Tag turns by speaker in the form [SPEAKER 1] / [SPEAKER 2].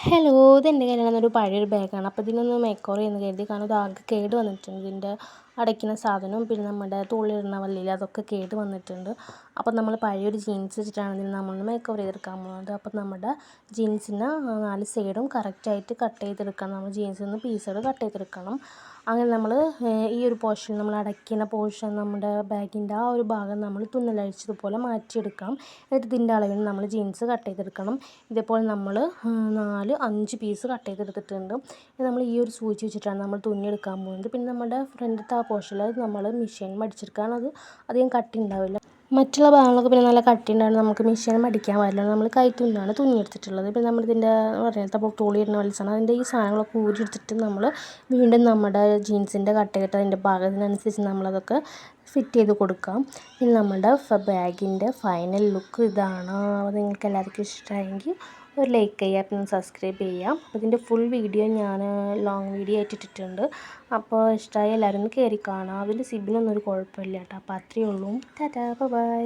[SPEAKER 1] Hello, ഇതെൻ്റെ കയ്യിലുള്ള ഒരു പഴയൊരു ബാഗാണ്. അപ്പോൾ ഇതിനൊന്ന് മേക്ക് ഓവർ ചെയ്യുന്നു കരുതി. കാരണം ഇത് ആകെ കേട് വന്നിട്ടുണ്ട്. ഇതിൻ്റെ അടയ്ക്കുന്ന സാധനവും പിന്നെ നമ്മുടെ തുള്ളിയിടുന്ന വള്ളിയിൽ അതൊക്കെ കേട് വന്നിട്ടുണ്ട്. അപ്പോൾ നമ്മൾ പഴയൊരു ജീൻസ് വെച്ചിട്ടാണ് ഇതിന് നമ്മളൊന്ന് മേക്ക് ഓവർ ചെയ്തെടുക്കാൻ പോകുന്നത്. അപ്പോൾ നമ്മുടെ ജീൻസിന് 4 സൈഡും കറക്റ്റായിട്ട് കട്ട് ചെയ്തെടുക്കണം. നമ്മൾ ജീൻസിൽ നിന്ന് പീസുകൾ കട്ട് ചെയ്തെടുക്കണം. അങ്ങനെ നമ്മൾ ഈ ഒരു പോർഷൻ നമ്മൾ അടയ്ക്കുന്ന പോർഷൻ നമ്മുടെ ബാഗിൻ്റെ ആ ഒരു ഭാഗം നമ്മൾ തുന്നലഴിച്ചതുപോലെ മാറ്റിയെടുക്കണം. എന്നിട്ട് ഇതിൻ്റെ അളവിന് നമ്മൾ ജീൻസ് കട്ട് ചെയ്തെടുക്കണം. ഇതേപോലെ നമ്മൾ 5 പീസ് കട്ട് ചെയ്തെടുത്തിട്ടുണ്ട്. നമ്മൾ ഈ ഒരു സൂചി വെച്ചിട്ടാണ് നമ്മൾ തുന്നിയെടുക്കാൻ പോകുന്നത്. പിന്നെ നമ്മുടെ ഫ്രണ്ടിലത്തെ ആ പോർഷനിൽ നമ്മൾ മെഷീൻ മടിച്ചെടുക്കുകയാണ്. അത് അധികം കട്ടി ഉണ്ടാവില്ല. മറ്റുള്ള ഭാഗങ്ങളൊക്കെ പിന്നെ നല്ല കട്ടി ഉണ്ടാകും. നമുക്ക് മെഷീൻ മടിക്കാൻ പാടില്ല. നമ്മൾ കൈ തുന്നാണ് തുന്നിയെടുത്തിട്ടുള്ളത്. പിന്നെ നമ്മളിതിൻ്റെ പറയുന്നത് തുള്ളിയിടുന്ന വലിച്ചാണ് അതിൻ്റെ ഈ സാധനങ്ങളൊക്കെ ഊരിയെടുത്തിട്ട് നമ്മൾ വീണ്ടും നമ്മുടെ ജീൻസിൻ്റെ കട്ട് ചെയ്തിട്ട് അതിൻ്റെ ഭാഗത്തിനനുസരിച്ച് നമ്മളതൊക്കെ ഫിറ്റ് ചെയ്ത് കൊടുക്കാം. പിന്നെ നമ്മുടെ ബാഗിൻ്റെ ഫൈനൽ ലുക്ക് ഇതാണ്. അത് നിങ്ങൾക്ക് എല്ലാവർക്കും ഇഷ്ടമായെങ്കിൽ ഒരു ലൈക്ക് ചെയ്യുക, പിന്നെ സബ്സ്ക്രൈബ് ചെയ്യാം. അപ്പോൾ ഇതിൻ്റെ ഫുൾ വീഡിയോ ഞാൻ ലോങ് വീഡിയോ ആയിട്ട് ഇട്ടിട്ടുണ്ട്. അപ്പോൾ ഇഷ്ടമായി എല്ലാവരും ഒന്ന് കയറി കാണാം. അതിൽ സിബിനൊന്നും ഒരു കുഴപ്പമില്ല കേട്ടോ. അപ്പോൾ അത്രയേ ഉള്ളൂ. ടാറ്റാ, ബൈ.